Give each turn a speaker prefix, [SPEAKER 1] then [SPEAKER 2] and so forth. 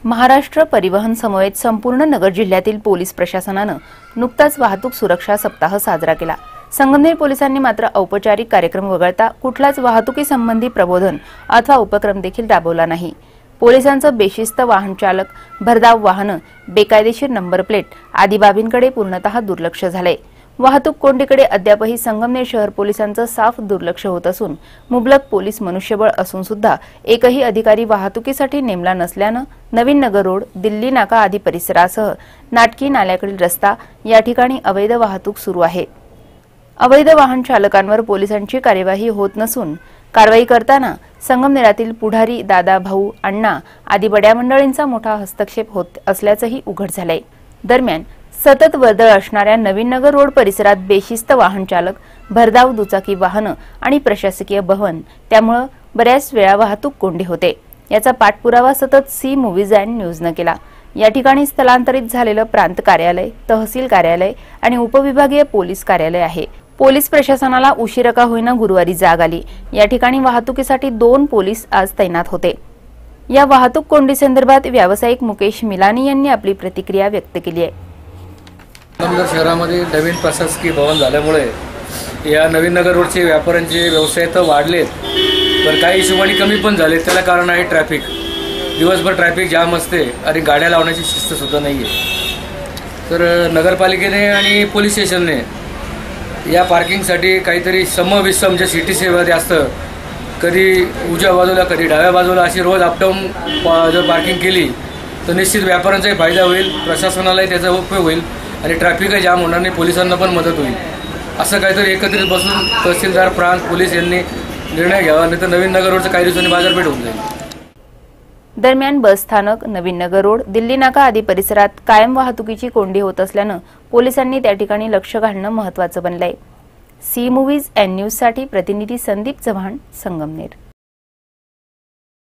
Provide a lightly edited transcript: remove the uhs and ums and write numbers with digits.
[SPEAKER 1] महाराष्ट्र परिवहन समवेत संपूर्ण नगर जिल्ह्यातील पोलीस प्रशासनानं नुकताच वाहतूक सुरक्षा सप्ताह साजरा केला। संगमनेर पोलिसांनी मात्र औपचारिक कार्यक्रम वगळता कुठलाच वाहतुकी संबंधी प्रबोधन अथवा उपक्रम देखील राबवला नाही। पोलिसांचं बेशिस्त वाहन चालक, भरधाव वाहनं, बेकायदेशीर नंबर प्लेट आदी बाबींकडे पूर्णतः दुर्लक्ष झालंय। वाहतूक कोंडीकडे अद्यापही संगमनेर शहर पोलिसांचं साफ दुर्लक्ष होत असून मुबलक पोलीस मनुष्यबळ असून सुद्धा एकही अधिकारी वाहतुकीसाठी नेमला नसल्यानं नवीन नगर रोड, दिल्ली नाका आदी परिसरासह नाटकी नाल्याकडील रस्ता या ठिकाणी अवैध वाहतूक सुरू आहे। अवैध वाहन चालकांवर पोलिसांची कार्यवाही होत नसून कारवाई करताना संगमनेरातील पुढारी, दादा, भाऊ, अण्णा आदी बड्या मंडळींचा मोठा हस्तक्षेप होत असल्याचंही उघड झालंय। दरम्यान सतत वर्दळ असणाऱ्या नवीन नगर रोड परिसरात बेशिस्त वाहन चालक, भरधाव दुचाकी वाहनं आणि प्रशासकीय भवन त्यामुळे बऱ्याच वेळा वाहतूक कोंडी होते। याचा पाठपुरावा सतत सी मूव्हीज अँड न्यूजनं केला। या ठिकाणी स्थलांतरित झालेलं प्रांत कार्यालय, तहसील कार्यालय आणि उपविभागीय पोलीस कार्यालय आहे। पोलीस प्रशासनाला उशिरा का होईना गुरुवारी जाग आली। या ठिकाणी वाहतुकीसाठी 2 पोलीस आज तैनात होते। या वाहतूक कोंडी संदर्भात व्यावसायिक मुकेश मिलानी यांनी आपली प्रतिक्रिया व्यक्त केली आहे।
[SPEAKER 2] संगमनेर शहरामध्ये नवीन प्रशासकीय भवन झाल्यामुळे या नवीन नगर रोडचे व्यापाऱ्यांचे व्यवसाय तर वाढलेत, पण काही हिशोबाने कमी पण झाले। त्याला कारण आहे ट्रॅफिक। दिवसभर ट्रॅफिक जाम असते आणि गाड्या लावण्याची शिस्त सुद्धा नाही आहे। तर नगरपालिकेने आणि पोलीस स्टेशनने या पार्किंगसाठी काहीतरी समविषम जे सिटी सेवामध्ये असतं, कधी उजव्या बाजूला कधी डाव्या बाजूला अशी रोज अपडाऊन जर पार्किंग केली तर निश्चित व्यापाऱ्यांचाही फायदा होईल, प्रशासनालाही त्याचा उपयोग होईल आणि ट्रॅफिकही जाम होणार नाही, पोलिसांना पण मदत होईल। असं काहीतरी एकत्रित बसून तहसीलदार, प्रांत, पोलीस यांनी निर्णय घ्यावा, नाही तर नवीन नगर रोडचं काही दिवसांनी बाजारपेठ होऊन जाईल।
[SPEAKER 1] दरम्यान बस स्थानक, नवीन नगर रोड, दिल्ली नाका आदी परिसरात कायम वाहतुकीची कोंडी होत असल्यानं पोलिसांनी त्या ठिकाणी लक्ष घालणं महत्त्वाचं बनलंय। सी मूव्हीज अँड न्यूजसाठी प्रतिनिधी संदीप चव्हाण, संगमनेर।